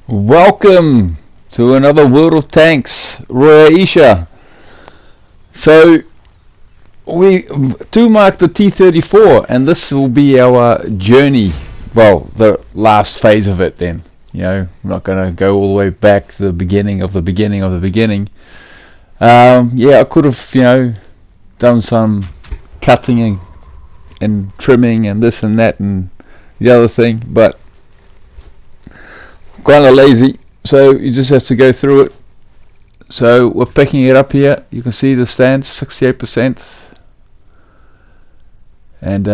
Welcome to another World of Tanks, Roy-Aisha. So we do mark the T-34, and this will be our journey. Well, the last phase of it. Then, we're not going to go all the way back to the beginning of the beginning of the beginning. I could have, done some cutting and trimming and this and that and the other thing, but kind of lazy, so you just have to go through it. So we're picking it up here. You can see the stance 68%, and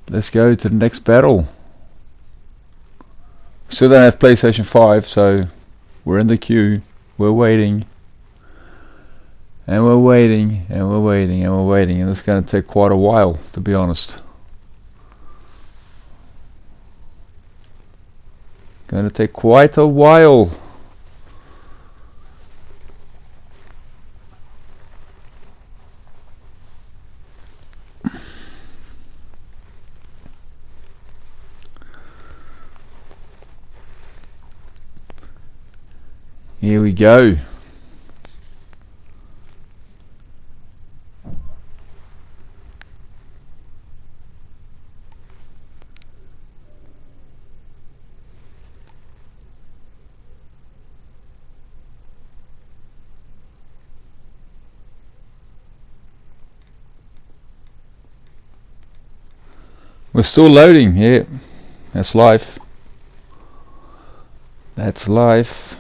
let's go to the next battle. Still don't have PlayStation 5, so we're in the queue. We're waiting, and we're waiting, and we're waiting, and we're waiting, and it's going to take quite a while, to be honest. Going to take quite a while. Here we go. We're still loading. Yeah, that's life. That's life.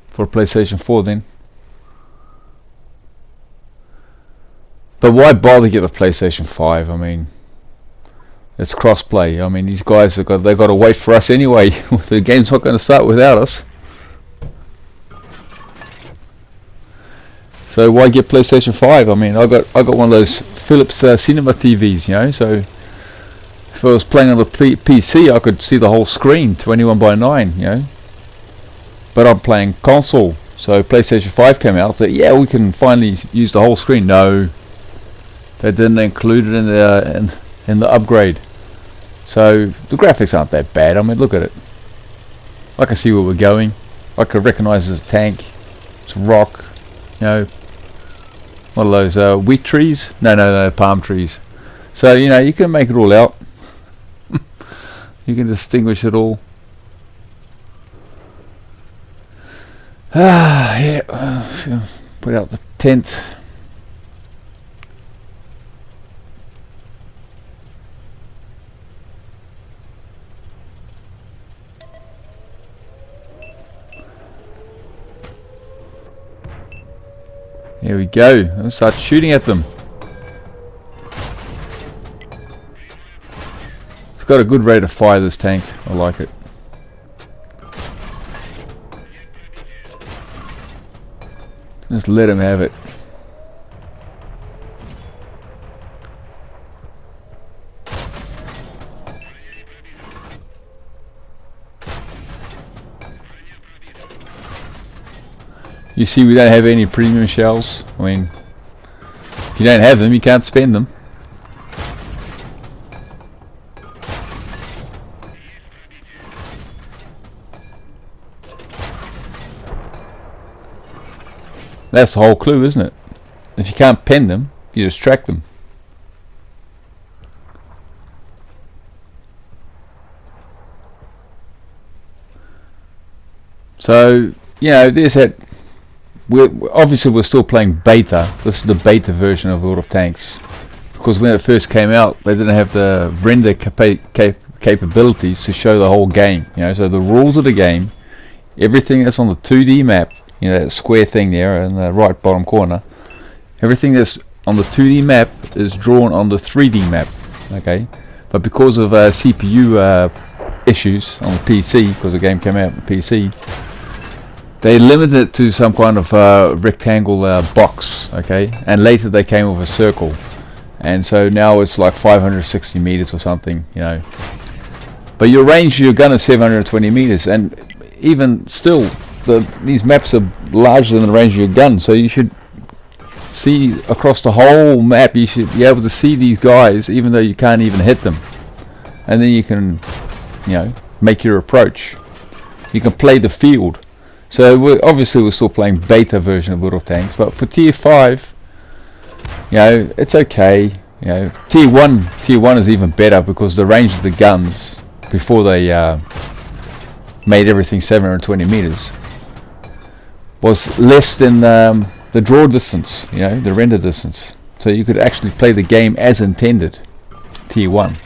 For PlayStation 4 then. But why bother get the PlayStation 5? I mean, it's cross-play. I mean, these guys they've got to wait for us anyway. The game's not going to start without us. So why get PlayStation 5? I mean, I got one of those Philips cinema TVs, so if I was playing on the PC, I could see the whole screen, 21:9, But I'm playing console, so PlayStation 5 came out. So yeah, we can finally use the whole screen. No, they didn't include it in the upgrade. So the graphics aren't that bad. I mean, look at it. I can see where we're going. I can recognize it's a tank. It's a rock. What are those wheat trees? No, palm trees. So you can make it all out. You can distinguish it all. Yeah. Put out the tent. Here we go. Let's start shooting at them. It's got a good rate of fire, this tank. I like it. Just let him have it. You see, we don't have any premium shells. I mean, if you don't have them, you can't spend them. That's the whole clue, isn't it? If you can't pen them, you just track them. So, there's that. We're still playing beta. This is the beta version of World of Tanks, because when it first came out, they didn't have the render capabilities to show the whole game. So the rules of the game, everything that's on the 2D map, that square thing there in the right bottom corner, everything that's on the 2D map is drawn on the 3D map. Okay, but because of CPU issues on the PC, because the game came out on the PC, they limited it to some kind of rectangle box, okay, and later they came with a circle, and so now it's like 560 meters or something, but your range of your gun is 720 meters, and even still, these maps are larger than the range of your gun, so you should see across the whole map. You should be able to see these guys even though you can't even hit them, and then you can you know, make your approach. You can play the field. So obviously we're still playing beta version of World of Tanks, but for tier 5, you know, it's okay. You know, tier 1 is even better because the range of the guns before they made everything 720 meters was less than the draw distance, you know, the render distance. So you could actually play the game as intended, tier 1.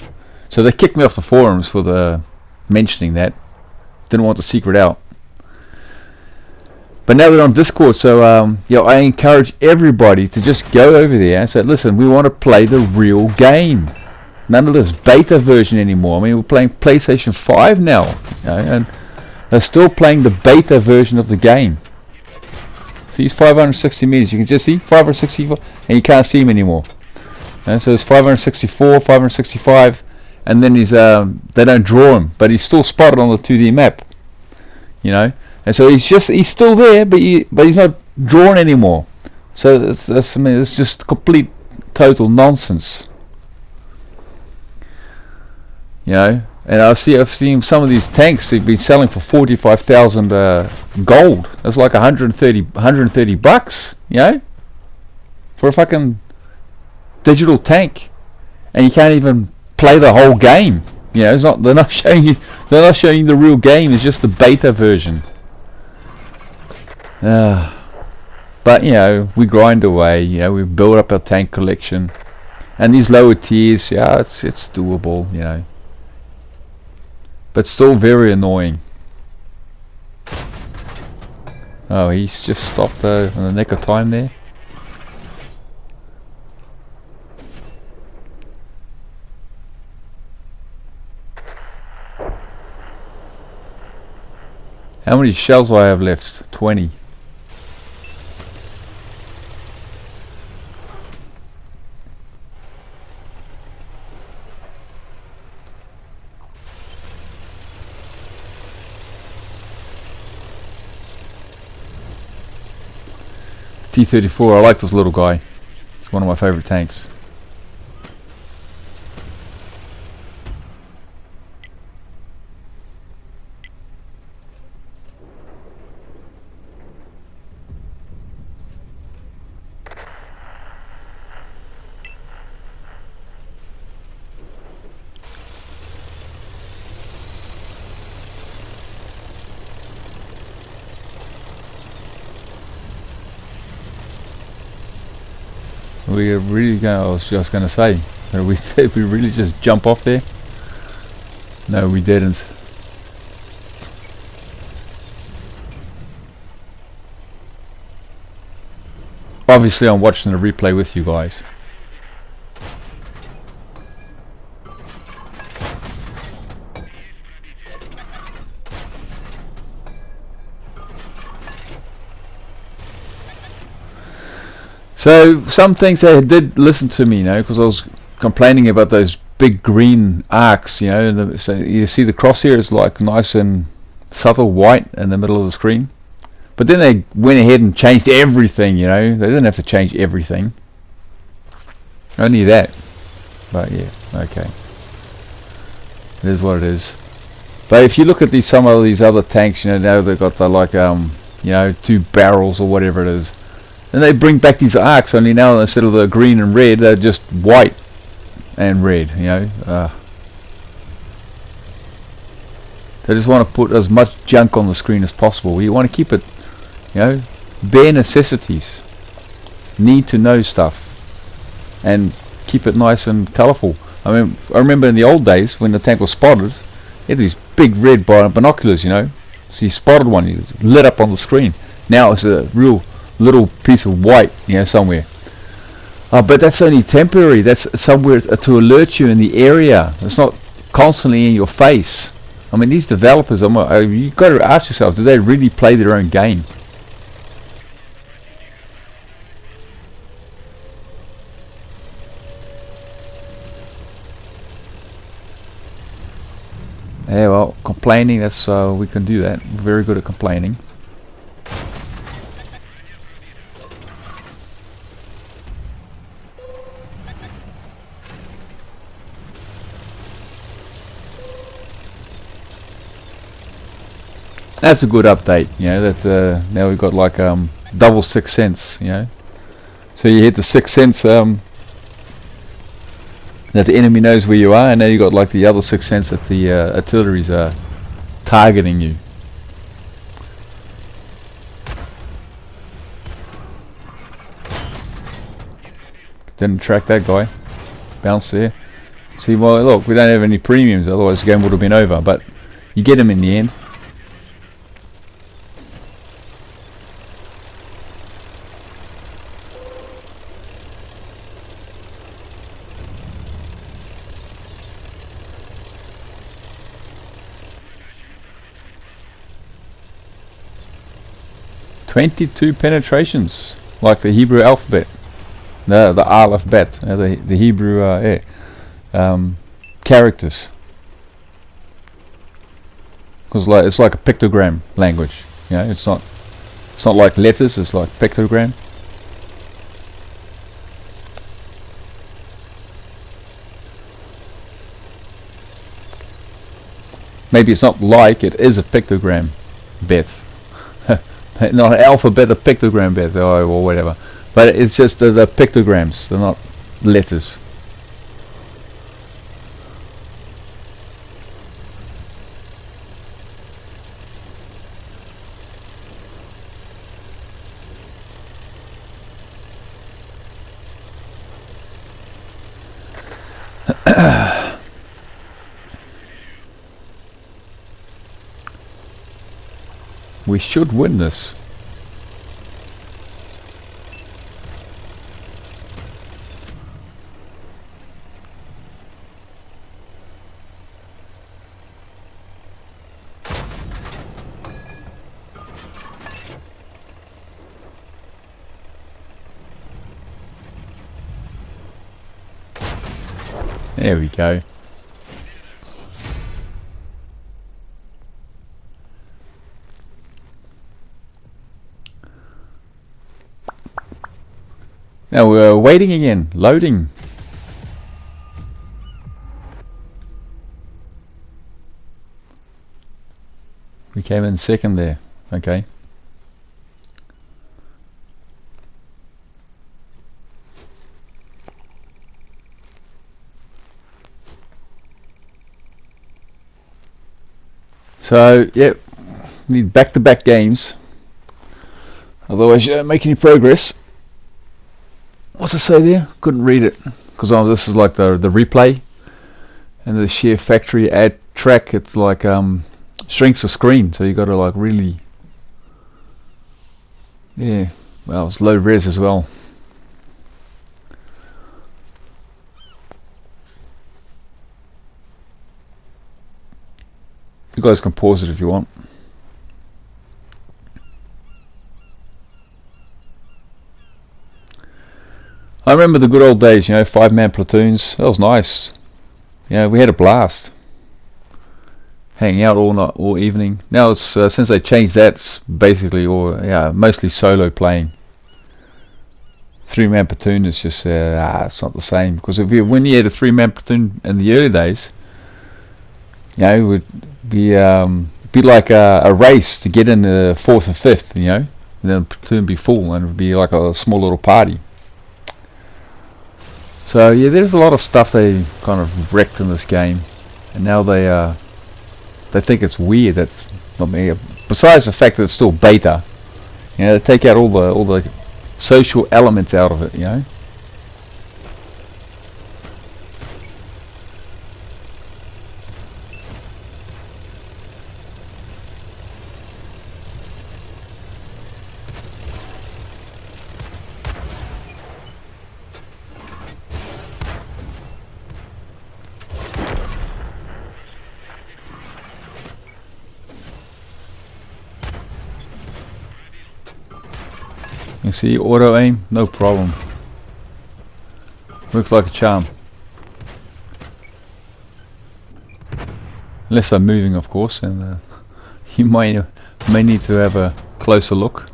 So they kicked me off the forums for the mentioning that. Didn't want the secret out. But now we're on Discord, so yeah, I encourage everybody to just go over there and say, listen, we want to play the real game. None of this beta version anymore. I mean, we're playing PlayStation 5 now, you know, and they're still playing the beta version of the game. See, it's 560 meters. You can just see 564, and you can't see him anymore. And so it's 564, 565, and then he's they don't draw him, but he's still spotted on the 2D map. You know. And so he's still there, but he's not drawn anymore. So I mean, it's just complete, total nonsense. You know, and I've seen some of these tanks they've been selling for 45,000 gold. That's like 130 bucks. You know, for a fucking digital tank, and you can't even play the whole game. You know, they're not showing you the real game. It's just the beta version. But you know, we grind away. You know, we build up our tank collection, and these lower tiers, yeah, it's doable. You know, but still very annoying. Oh, he's just stopped in the nick of time there. How many shells do I have left? 20. T-34, I like this little guy. He's one of my favorite tanks. We are really going. I was just going to say, did we really just jump off there? No, we didn't. Obviously, I'm watching the replay with you guys. So some things they did listen to me, you know, because I was complaining about those big green arcs, you know. And so you see the crosshairs like nice and subtle white in the middle of the screen. But then they went ahead and changed everything, you know. They didn't have to change everything. Only that. But yeah, okay. It is what it is. But if you look at some of these other tanks, you know, now they've got the like you know, 2 barrels or whatever it is. And they bring back these arcs, only now instead of the green and red, they're just white and red, you know. They just want to put as much junk on the screen as possible. You want to keep it, you know, bare necessities. Need to know stuff. And keep it nice and colourful. I mean, I remember in the old days when the tank was spotted, it had these big red binoculars, you know. So you spotted one, you lit up on the screen. Now it's a real little piece of white, you know, somewhere. But that's only temporary. That's somewhere to alert you in the area. It's not constantly in your face. I mean, these developers, you've got to ask yourself, do they really play their own game? Yeah, well, complaining, that's we can do that. We're very good at complaining. That's a good update, you know, that now we've got like double 6 cents, you know. So you hit the 6 cents that the enemy knows where you are, and now you got like the other 6 cents that the artillery's targeting you. Didn't track that guy. Bounce there. See, well, look, we don't have any premiums, otherwise the game would have been over, but you get him in the end. "22 penetrations, like the Hebrew alphabet, the Aleph Bet, the Hebrew characters. Because like it's like a pictogram language, you know. It's not like letters. It's like pictogram. Maybe it's not like, it is a pictogram bet. Not an alphabet, a pictogram bet, or whatever. But it's just the pictograms. They're not letters. We should win this. There we go. Now we're waiting again, loading. We came in second there, okay. So, yeah, need back-to-back games. Otherwise you don't make any progress. What's it say there? Couldn't read it. Because this is like the replay. And the share factory add track, it's like shrinks the screen. So you got to like really... Yeah, well, it's low res as well. You guys can pause it if you want. I remember the good old days, you know, 5-man platoons. That was nice. You know, we had a blast. Hanging out all night, all evening. Now it's since they changed that, it's basically mostly solo playing. 3-man platoon is just it's not the same, because when you had a 3-man platoon in the early days, you know, it would be like a race to get in the 4th or 5th, you know, and then the platoon would be full and it would be like a small little party. So yeah, there's a lot of stuff they kind of wrecked in this game, and now they think it's weird. That's not me. Besides the fact that it's still beta, you know, they take out all the social elements out of it, you know. You see, auto aim, no problem. Works like a charm. Unless I'm moving, of course, and you may need to have a closer look.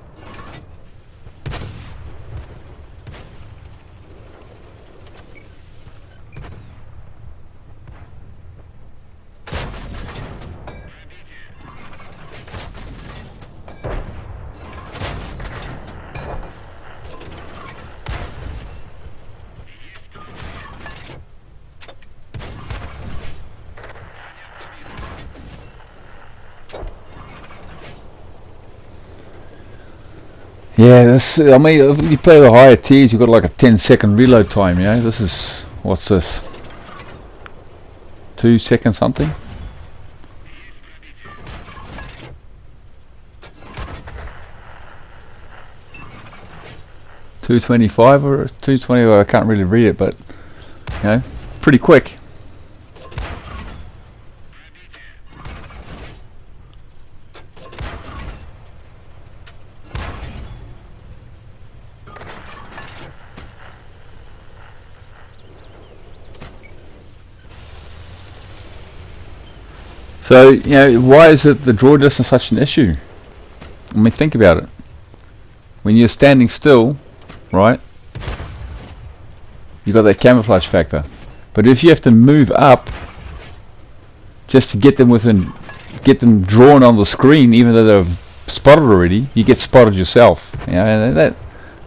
Yeah, this. I mean, if you play the higher tiers, you've got like a 10-second reload time. You know, this is what's this? 2 seconds something. $2.25 or $2.20. I can't really read it, but you know, pretty quick. So, you know, why is it the draw distance such an issue? I mean, think about it. When you're standing still, right, you got that camouflage factor. But if you have to move up just to get them get them drawn on the screen, even though they're spotted already, you get spotted yourself. You know, and that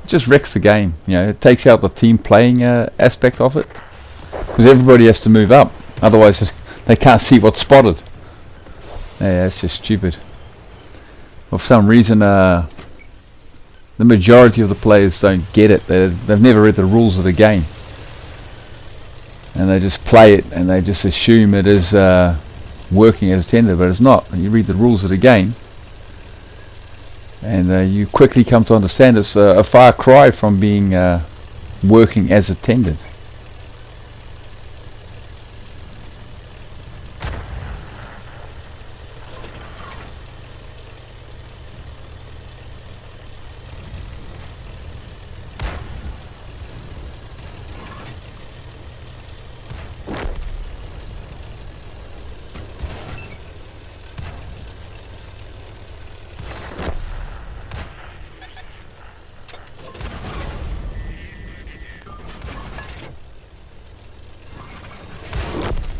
just wrecks the game. You know, it takes out the team playing aspect of it, because everybody has to move up. Otherwise, they can't see what's spotted. Yeah, that's just stupid. For some reason, the majority of the players don't get it. They've never read the rules of the game, and they just play it and they just assume it is working as intended, but it's not. You read the rules of the game, and you quickly come to understand it's a far cry from being working as intended.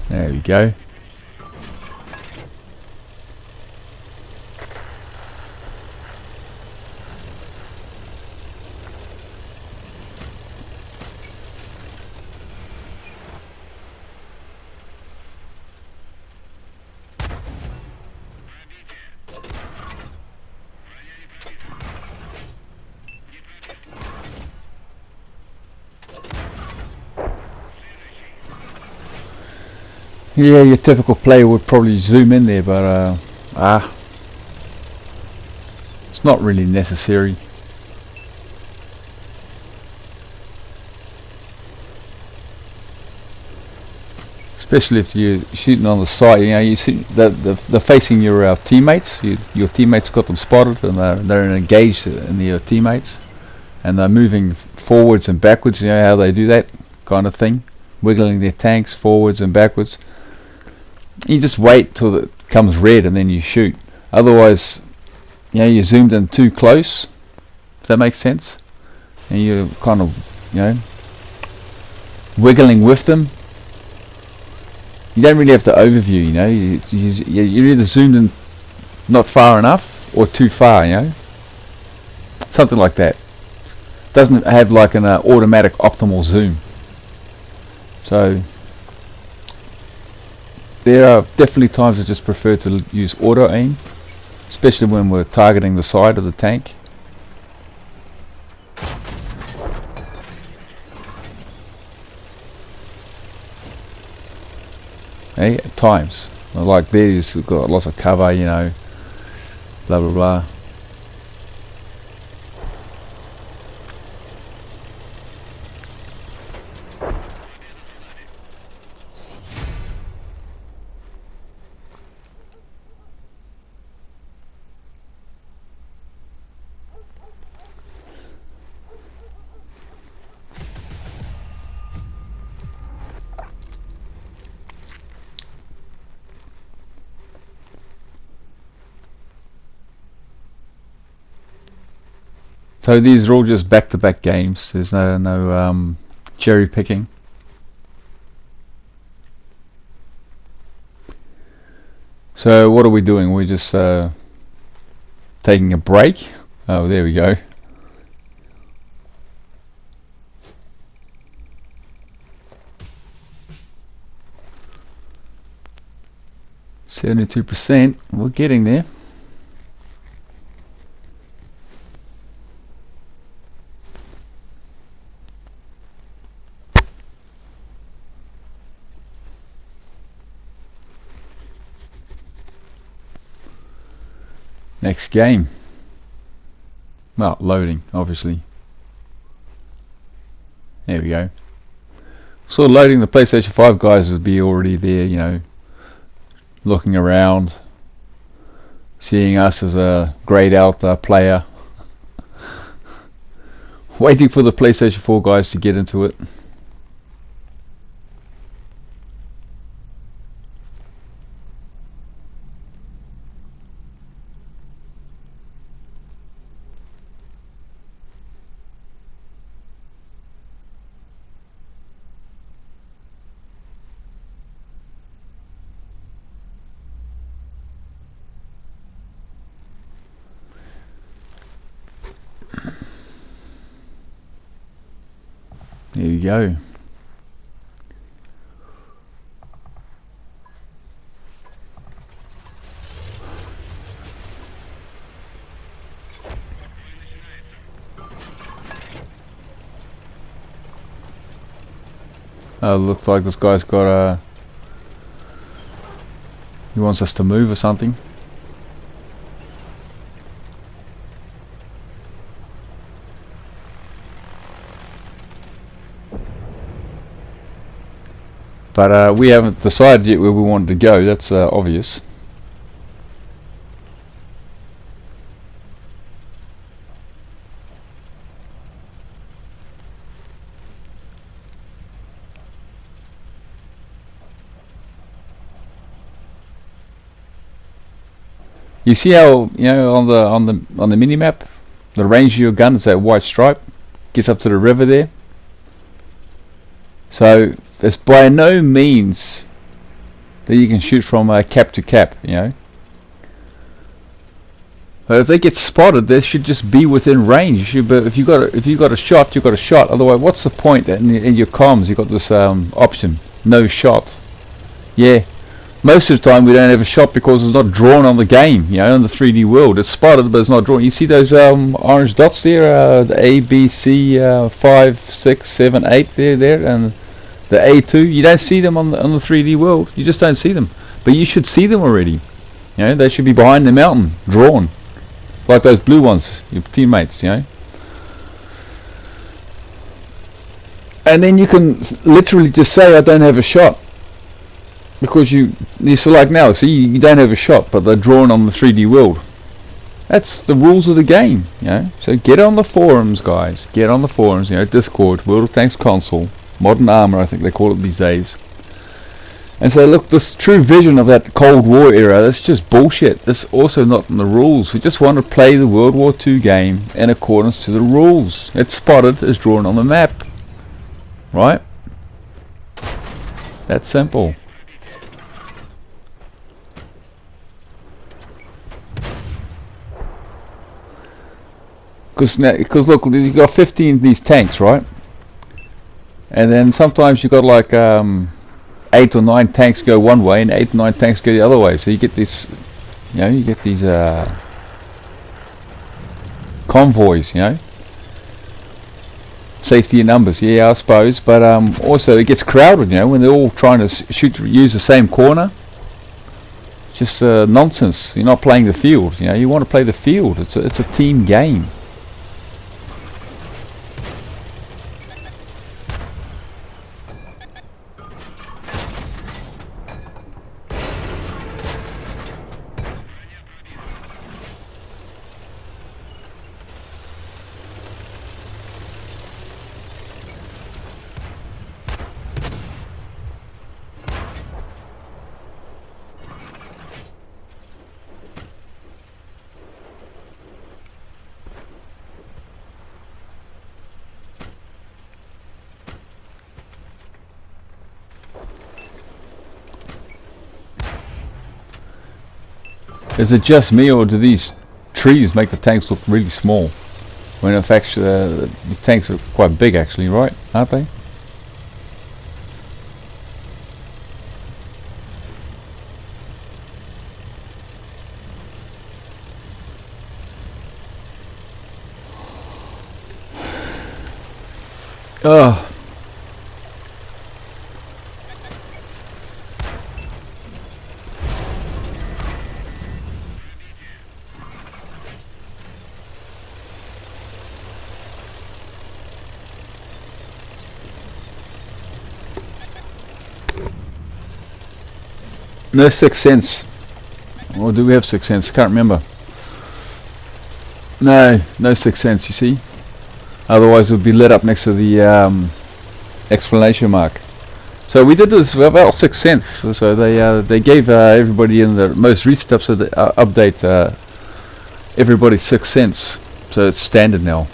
There we go. Yeah, your typical player would probably zoom in there, but it's not really necessary. Especially if you're shooting on the side, you know, you see they're facing your teammates. Your teammates got them spotted, and they're engaged in your teammates, and they're moving forwards and backwards. You know how they do that kind of thing, wiggling their tanks forwards and backwards. You just wait till it comes red and then you shoot. Otherwise, you know, you're zoomed in too close. Does that make sense? And you're kind of, you know, wiggling with them. You don't really have the overview, you know. You're either zoomed in not far enough or too far, you know. Something like that. Doesn't have like an automatic optimal zoom. So there are definitely times I just prefer to use auto aim, especially when we're targeting the side of the tank. Hey, at times, like there's got lots of cover, you know, blah blah blah. So these are all just back-to-back games. There's no cherry picking. So what are we doing? We're just taking a break. Oh, there we go. %. We're getting there. next game. Well, loading, obviously. There we go. So loading, the PlayStation 5 guys would be already there, you know, looking around, seeing us as a grayed out player, waiting for the PlayStation 4 guys to get into it. There you go. Looks like this guy's got a... he wants us to move or something. But we haven't decided yet where we want to go. That's obvious. You see how, you know, on the mini map, the range of your gun is that white stripe, gets up to the river there. So it's by no means that you can shoot from cap to cap, you know. But if they get spotted, they should just be within range. But if you got a shot, you got a shot. Otherwise, what's the point? In your comms, you got this option, no shot. Yeah. Most of the time we don't have a shot because it's not drawn on the game, you know, in the 3D world. It's spotted but it's not drawn. You see those orange dots there, the A, B, C, 5, 6, 7, 8 there, and the A2. You don't see them on the 3D world. You just don't see them. But you should see them already. You know, they should be behind the mountain, drawn. Like those blue ones, your teammates, you know. And then you can literally just say, I don't have a shot. Because you select now, see, you don't have a shot, but they're drawn on the 3D world. That's the rules of the game, you know. So get on the forums, guys. Get on the forums, you know, Discord, World of Tanks console, Modern Armor, I think they call it these days. And say, look, this true vision of that Cold War era, that's just bullshit. That's also not in the rules. We just want to play the World War II game in accordance to the rules. It's spotted as drawn on the map. Right? That's simple. Because look, you've got 15 of these tanks, right? And then sometimes you've got like 8 or 9 tanks go one way and 8 or 9 tanks go the other way. So you get this, you know, you get these convoys, you know. Safety in numbers, yeah, I suppose. But also it gets crowded, you know, when they're all trying to use the same corner. It's just nonsense. You're not playing the field, you know. You want to play the field. It's a team game. Is it just me, or do these trees make the tanks look really small? When in fact the tanks are quite big actually, right? Aren't they? Oh. No Sixth Sense. Or do we have Sixth Sense? Can't remember. No Sixth Sense, you see. Otherwise it would be lit up next to the exclamation mark. So we did this without Sixth Sense. So they gave everybody in the most recent episode update everybody's Sixth Sense. So it's standard now.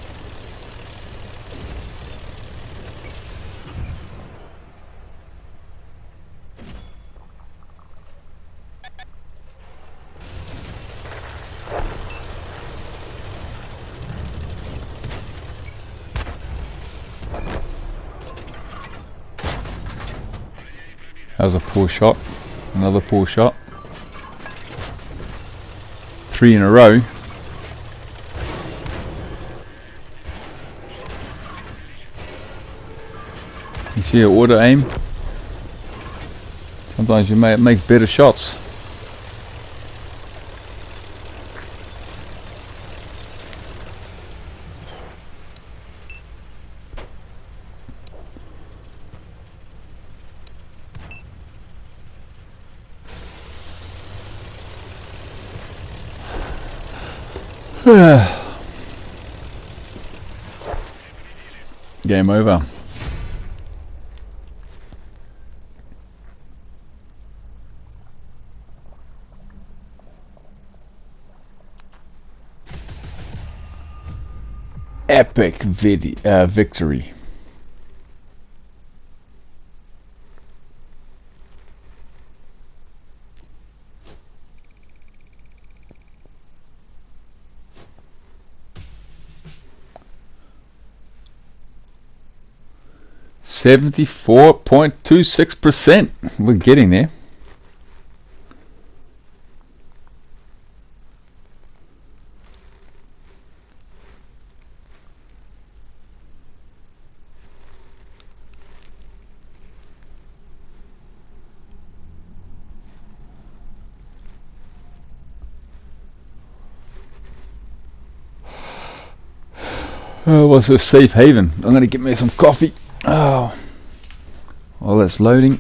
That was a poor shot. Another poor shot. 3 in a row. You see your auto aim? Sometimes you make better shots. Game over. Epic victory. %74.26%. We're getting there. What's a safe haven? I'm going to get me some coffee. Oh, well, that's loading.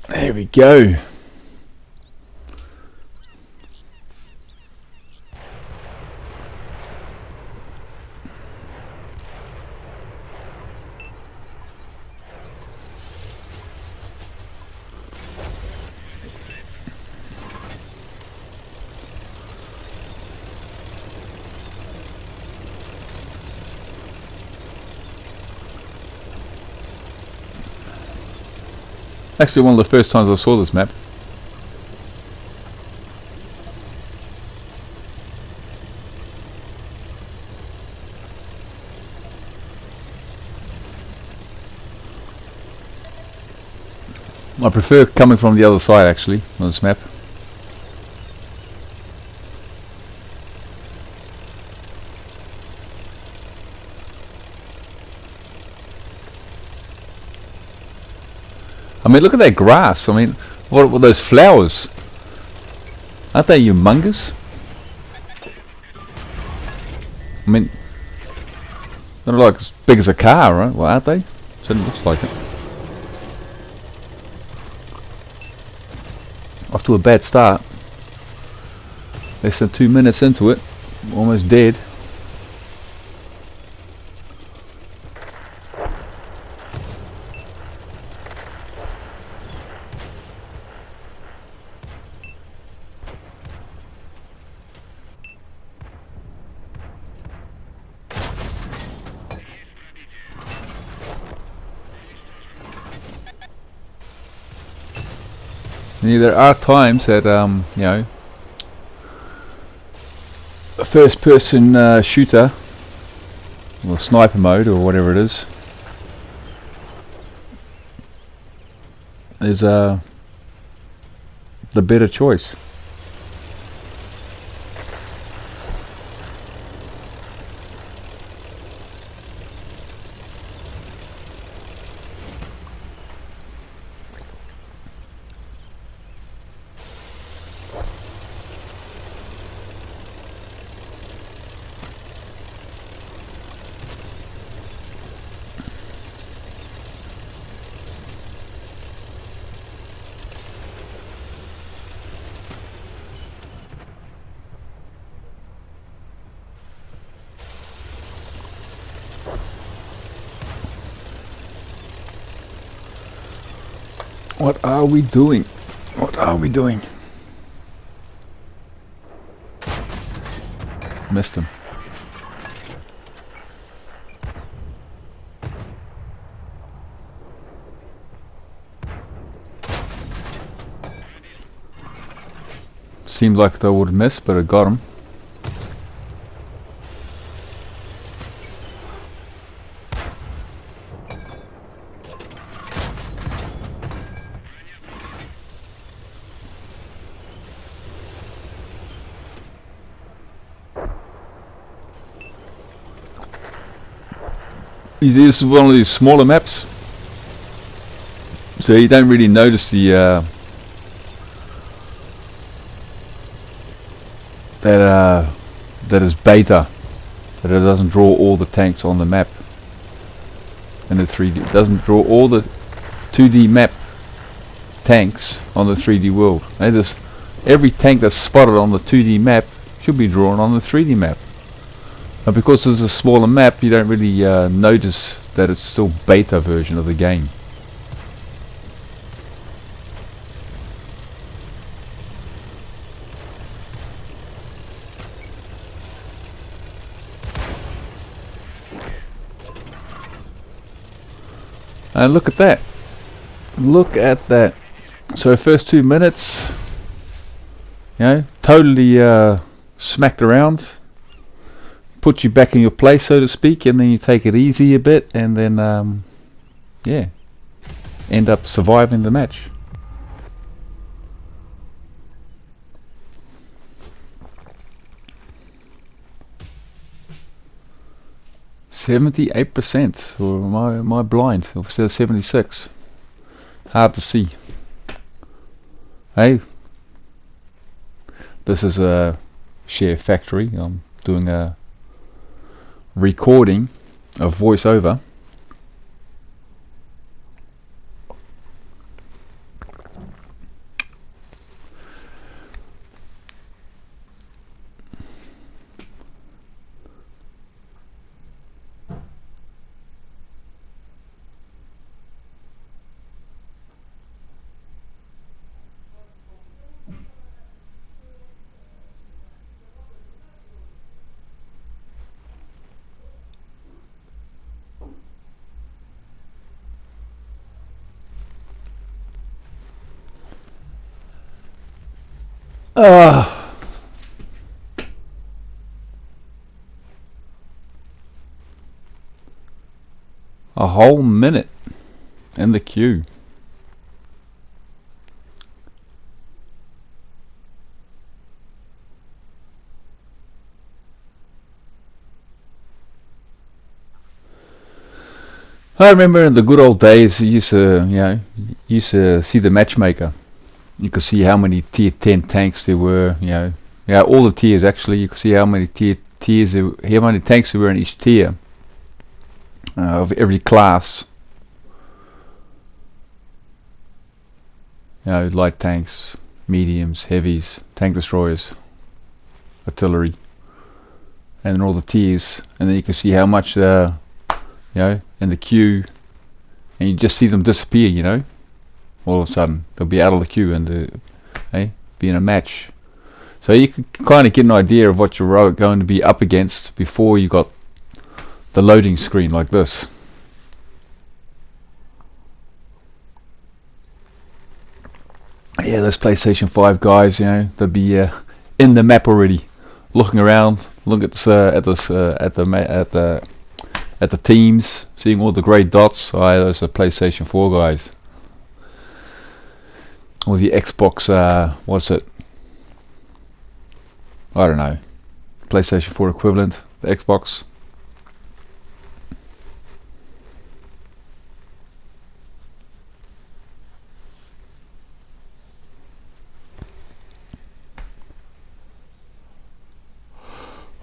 There we go. Actually, one of the first times I saw this map. I prefer coming from the other side, actually, on this map. I mean, look at that grass. I mean, what were those flowers? Aren't they humongous? I mean, they're like as big as a car, right? Well, aren't they? Certainly looks like it. Off to a bad start. Less than 2 minutes into it. Almost dead. Yeah, there are times that you know, a first-person shooter or sniper mode or whatever it is the better choice. What are we doing? What are we doing? Missed him. Seemed like they would miss, but I got him. This is one of these smaller maps, so you don't really notice the that is beta, that it doesn't draw all the tanks on the map in the 3D. It doesn't draw all the 2D map tanks on the 3D world. Every tank that's spotted on the 2D map should be drawn on the 3D map. And because it's a smaller map, you don't really notice that it's still beta version of the game. And look at that. Look at that. So first 2 minutes, you know, totally smacked around. Put you back in your place, so to speak, and then you take it easy a bit, and then yeah, end up surviving the match. %78%, or am I blind? Or instead of 76, hard to see. Hey, this is a Share Factory. I'm doing a recording of voiceover. A whole minute in the queue. I remember in the good old days, you used to see the matchmaker. You could see how many tier 10 tanks there were, all the tiers actually. You could see how many tiers how many tanks there were in each tier of every class. Light tanks, mediums, heavies, tank destroyers, artillery, and then all the tiers, and then you can see how much in the queue, and you just see them disappear. All of a sudden they'll be out of the queue and be in a match. So you can kind of get an idea of what you're going to be up against before you got the loading screen like this. Yeah, those PlayStation 5 guys, they'll be in the map already, looking around, look at the teams, seeing all the grey dots. Those are PlayStation 4 guys. Or the Xbox, what's it? I don't know. PlayStation 4 equivalent, the Xbox.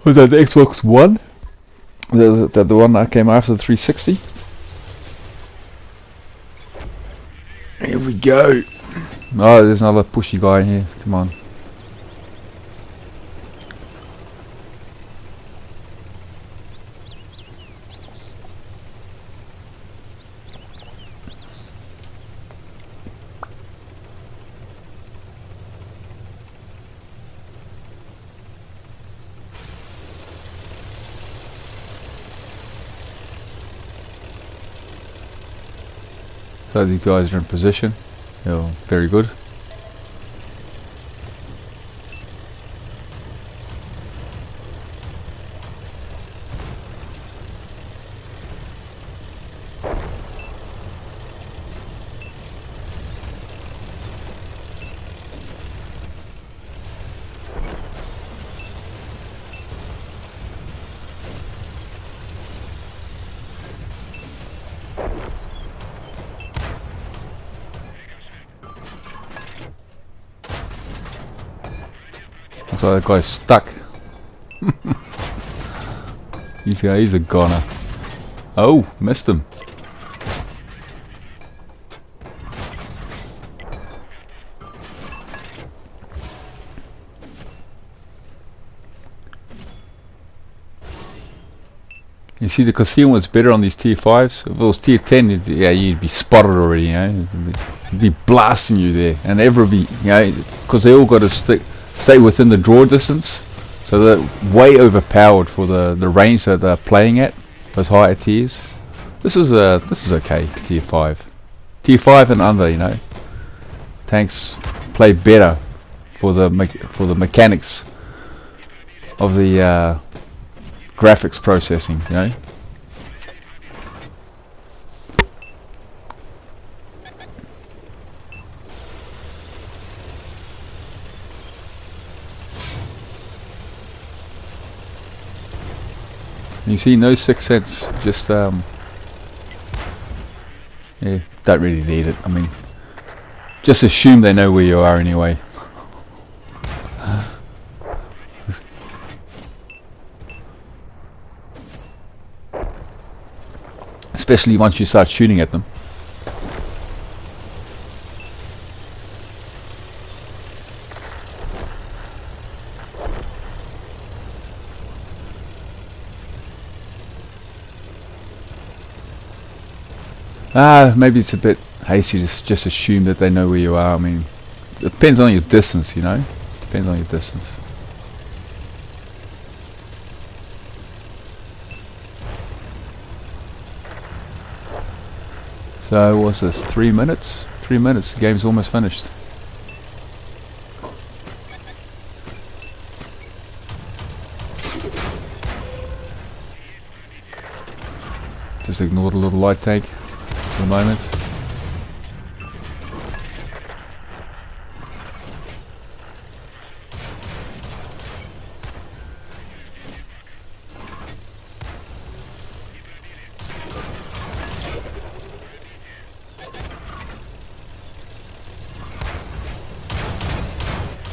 Was that the Xbox One? Was that the one that came after the 360? Here we go. Oh, there's another pushy guy in here. Come on. So these guys are in position. Oh, very good. So that guy's stuck. He's a goner. Oh, missed him. You see, the concealment's better on these tier 5s. If it was tier 10, you'd be spotted already, you know. It'd be blasting you there. And everybody, you know, because they all got to stay within the draw distance. So they're way overpowered for the range that they're playing at, those higher tiers. This is okay, tier 5. Tier 5 and under, you know. Tanks play better for the mechanics of the graphics processing, you know. You see, no 6 cents, just yeah, don't really need it. I mean, just assume they know where you are anyway. Especially once you start shooting at them. Maybe it's a bit hasty to just assume that they know where you are. I mean, it depends on your distance, you know. Depends on your distance. So what's this? 3 minutes? 3 minutes. The game's almost finished. Just ignore the little light tank for the moment.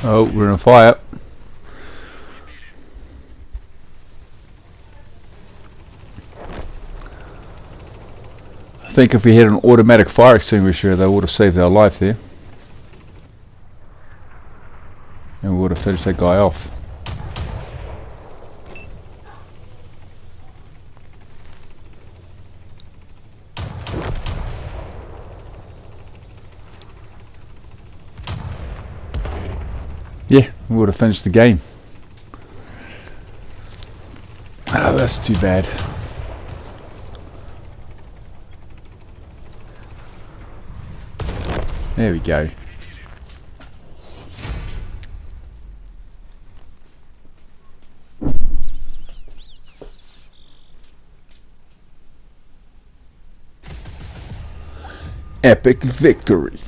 Oh, we're on fire. I think if we had an automatic fire extinguisher, they would have saved our life there. And we would have finished that guy off. Yeah, we would have finished the game. Oh, that's too bad. There we go. Epic victory.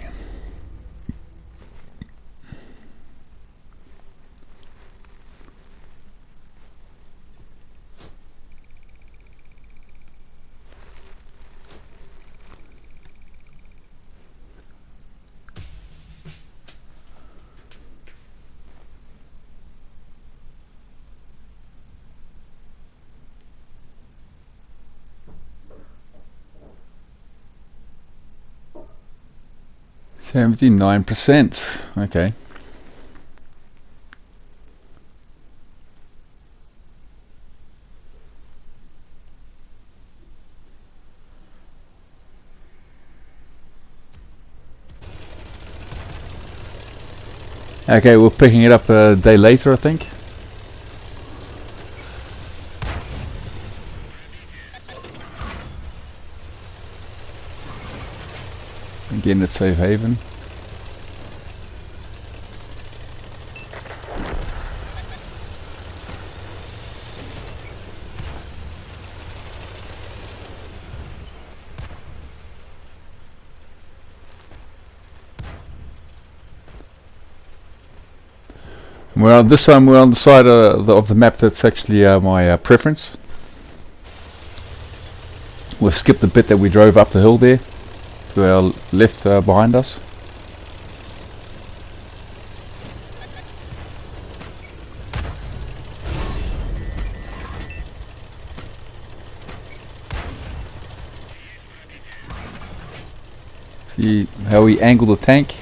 $79%. Okay. Okay, we're picking it up a day later, I think. Again at safe haven. Well, this time we're on the side of the map that's actually my preference. We'll skip the bit that we drove up the hill there to our left behind us. See how we angle the tank.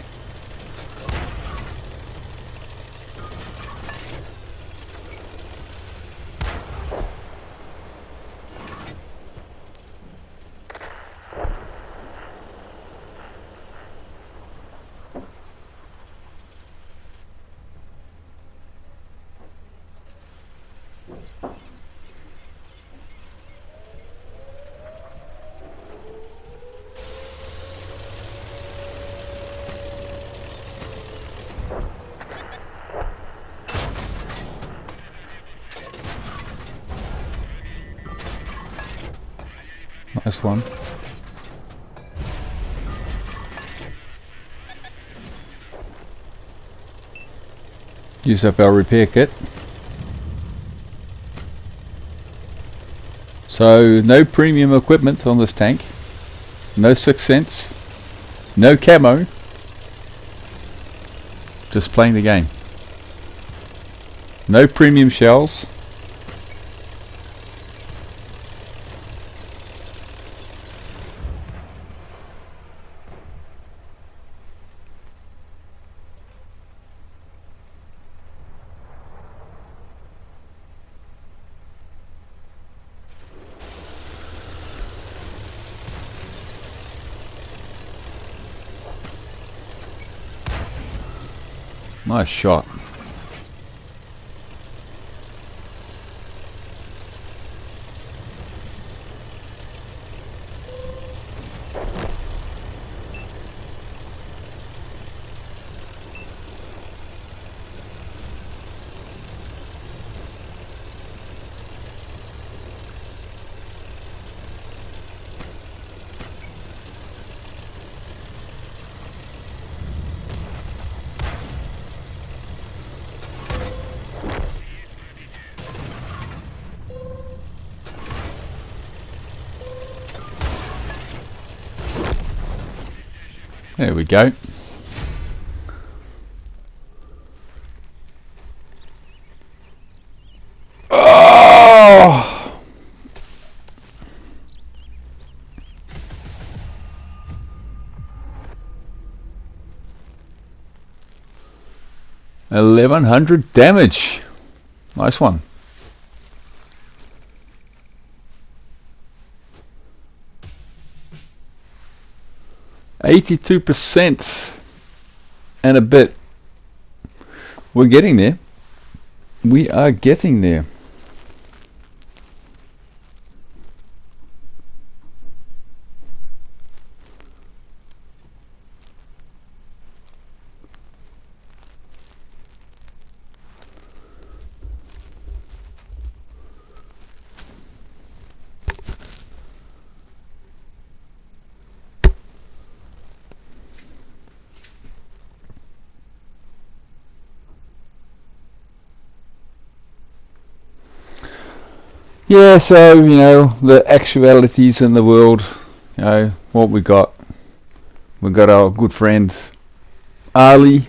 Nice one. Use up our repair kit. So no premium equipment on this tank. No 6 cents. No camo. Just playing the game. No premium shells. Nice shot. There we go. Oh! $1,100 damage. Nice one. %, and a bit. We're getting there. We are getting there. Yeah, so, you know, the actualities in the world, you know, what we got. We've got our good friend Ali,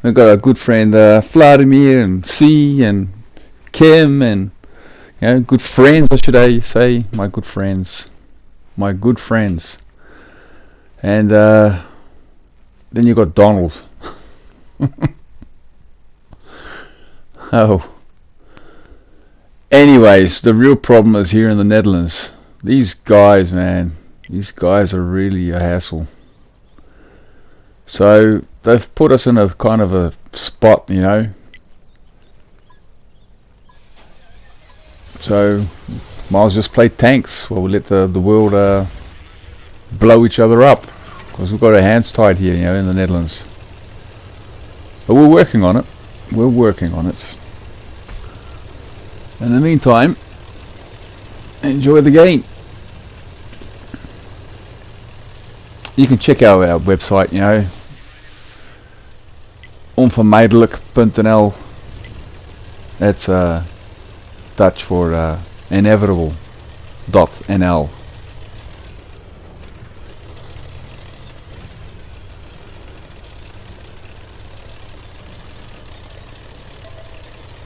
we've got our good friend Vladimir and C and Kim and, you know, good friends, or should I say, my good friends. My good friends. And then you got Donald. Oh. Anyways, the real problem is here in the Netherlands. These guys, man, these guys are really a hassle. So they've put us in a kind of a spot, you know. So might as well just play tanks while we let the world blow each other up. because we've got our hands tied here, you know, in the Netherlands. But we're working on it. We're working on it. In the meantime, enjoy the game. You can check out our website, you know, onvermijdelijk.nl. That's Dutch for inevitable.nl.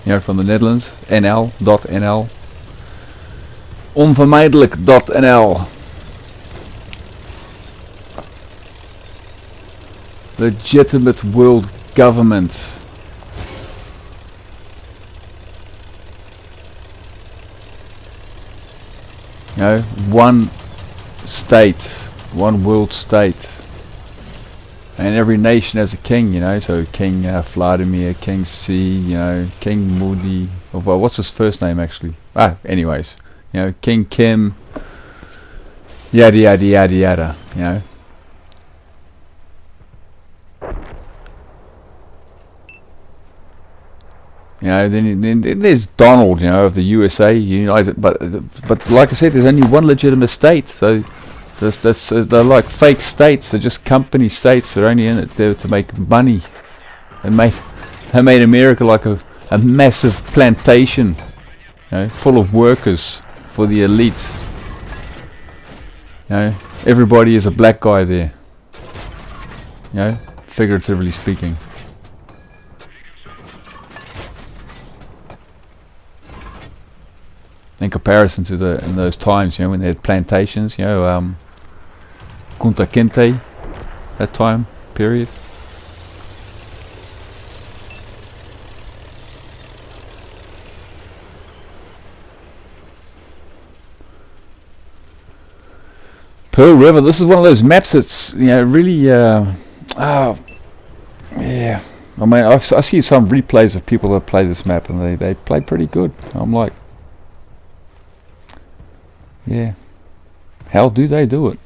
You know, from the Netherlands, nl.nl. Onvermijdelijk.nl. Legitimate world government. You know, one state, one world state. And every nation has a king, you know, so King Vladimir, King C, you know, King Moody, oh, well, what's his first name actually? Anyways, you know, King Kim, yada yada yada yada, you know. You know, then there's Donald, you know, of the USA, United, but like I said, there's only one legitimate state, so they're like fake states. They're just company states. They're only in it there to make money. They made America like a massive plantation, you know, full of workers for the elite. You know, everybody is a black guy there. You know, figuratively speaking. In comparison to in those times, you know, when they had plantations, you know, Kunta Kinte, that time period. Pearl River. This is one of those maps that's, you know, really. Yeah. I mean, I see some replays of people that play this map, and they play pretty good. I'm like, yeah, how do they do it?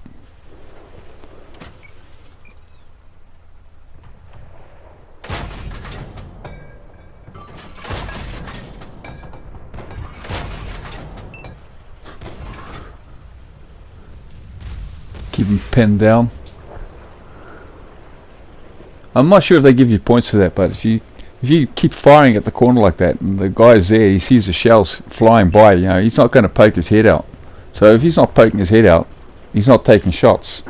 Keep them pinned down. I'm not sure if they give you points for that, but if you keep firing at the corner like that, and the guy's there, he sees the shells flying by, you know, he's not going to poke his head out. So if he's not poking his head out, he's not taking shots.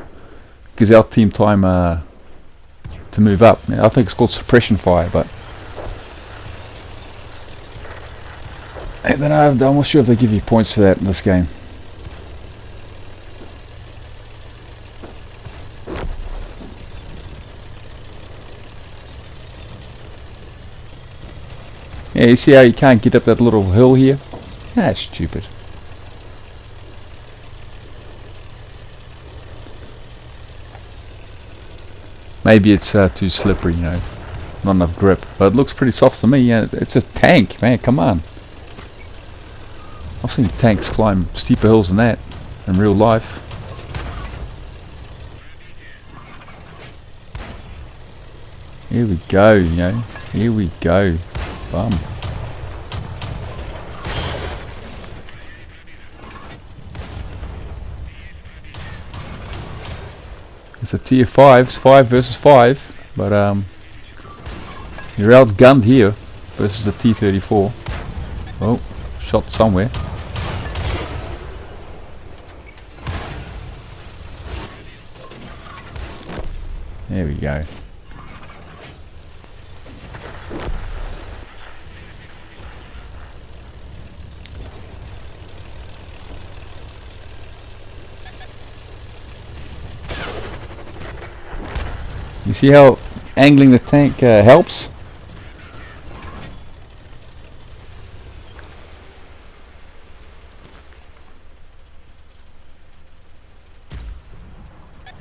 Gives our team time to move up. I think it's called suppression fire, but I don't know, I'm not sure if they give you points for that in this game. Yeah, you see how you can't get up that little hill here? That's stupid. Maybe it's too slippery, you know, not enough grip. But it looks pretty soft to me. Yeah, it's a tank, man. Come on. I've seen tanks climb steeper hills than that in real life. Here we go, you know. Here we go. Bum. It's a tier 5, it's 5 versus 5, but you're outgunned here versus the T-34. Oh, shot somewhere. There we go. You see how angling the tank helps?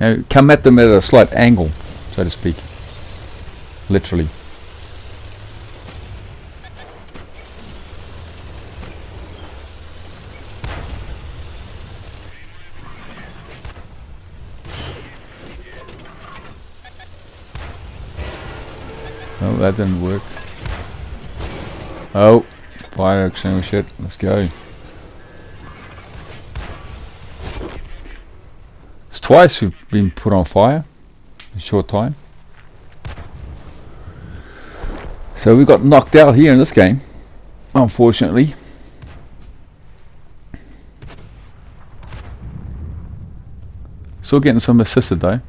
You know, come at them at a slight angle, so to speak. Literally. Oh, that didn't work. Oh, fire extinguisher. Let's go. It's twice we've been put on fire in a short time. So we got knocked out here in this game, unfortunately. Still getting some assisted though.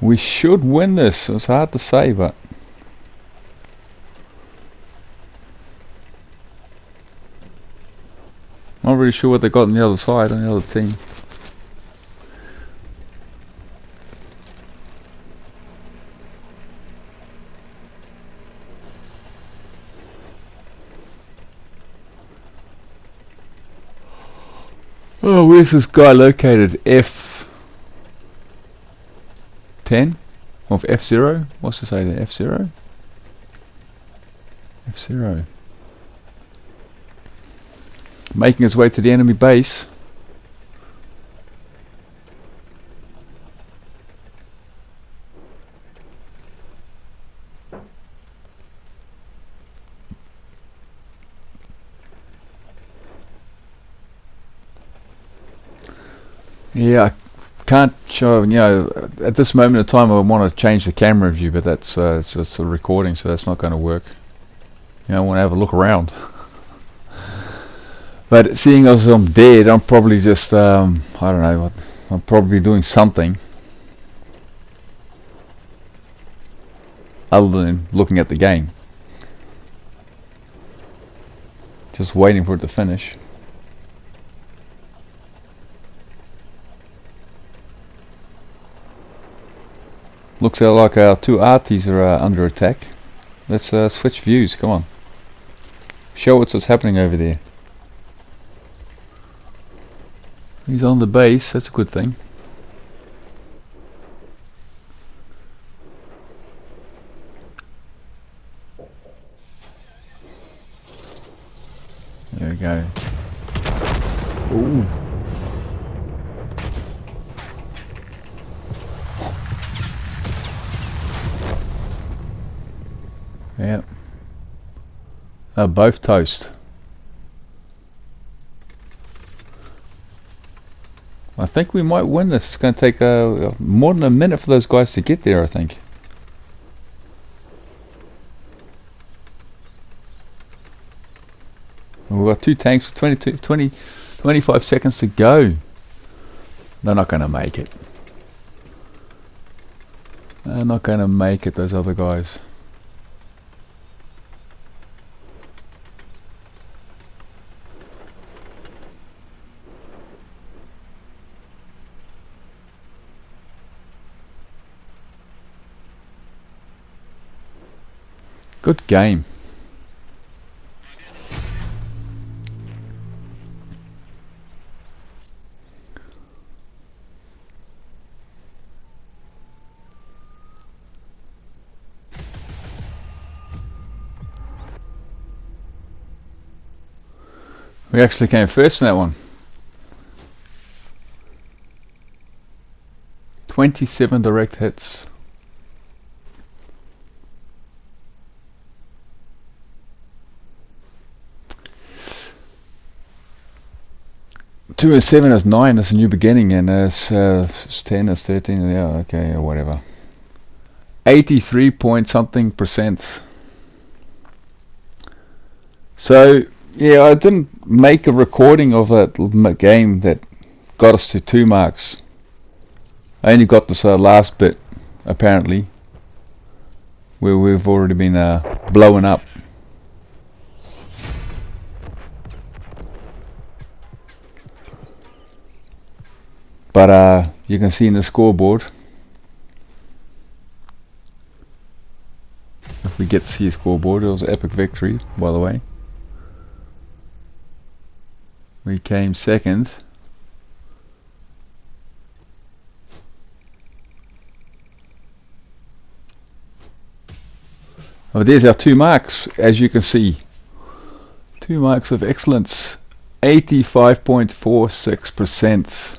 We should win this. It's hard to say, but not really sure what they got on the other side, on the other team. Oh, where's this guy located? F10? Or F0? What's to say there? F0? F0. Making his way to the enemy base. Yeah, I can't show, at this moment in time I want to change the camera view, but that's it's a recording, so that's not going to work. I want to have a look around. But seeing as I'm dead, I'm probably just, I don't know, I'm probably doing something other than looking at the game. Just waiting for it to finish. Looks like our two arties are under attack. Let's switch views, come on. Show what's happening over there. He's on the base, that's a good thing. There we go. Ooh. Yeah. They're both toast. I think we might win this. It's going to take more than a minute for those guys to get there, I think. We've got two tanks with 25 seconds to go. They're not going to make it. They're not going to make it, those other guys. Good game. We actually came first in that one. 27 direct hits. Two is 7 is 9 is a new beginning, and 10 is 13. Yeah, okay, or whatever. 83 point something %. So yeah, I didn't make a recording of that game that got us to 2 marks. I only got this last bit, apparently, where we've already been blowing up. But you can see in the scoreboard, if we get to see a scoreboard, it was an epic victory, by the way. We came second. Oh, there's our 2 marks, as you can see. 2 marks of excellence. 85.46%.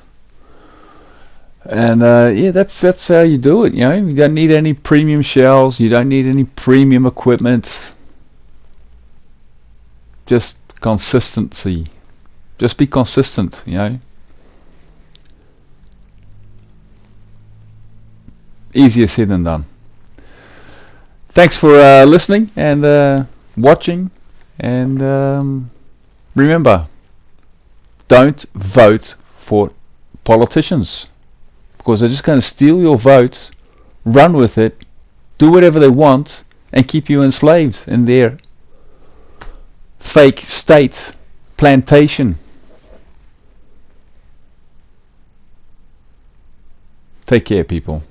And yeah, that's how you do it. You know, you don't need any premium shells. You don't need any premium equipment. Just consistency. Just be consistent. You know. Easier said than done. Thanks for listening and watching. And remember, don't vote for politicians, because they're just going to steal your votes, run with it, do whatever they want, and keep you enslaved in their fake state plantation. Take care, people.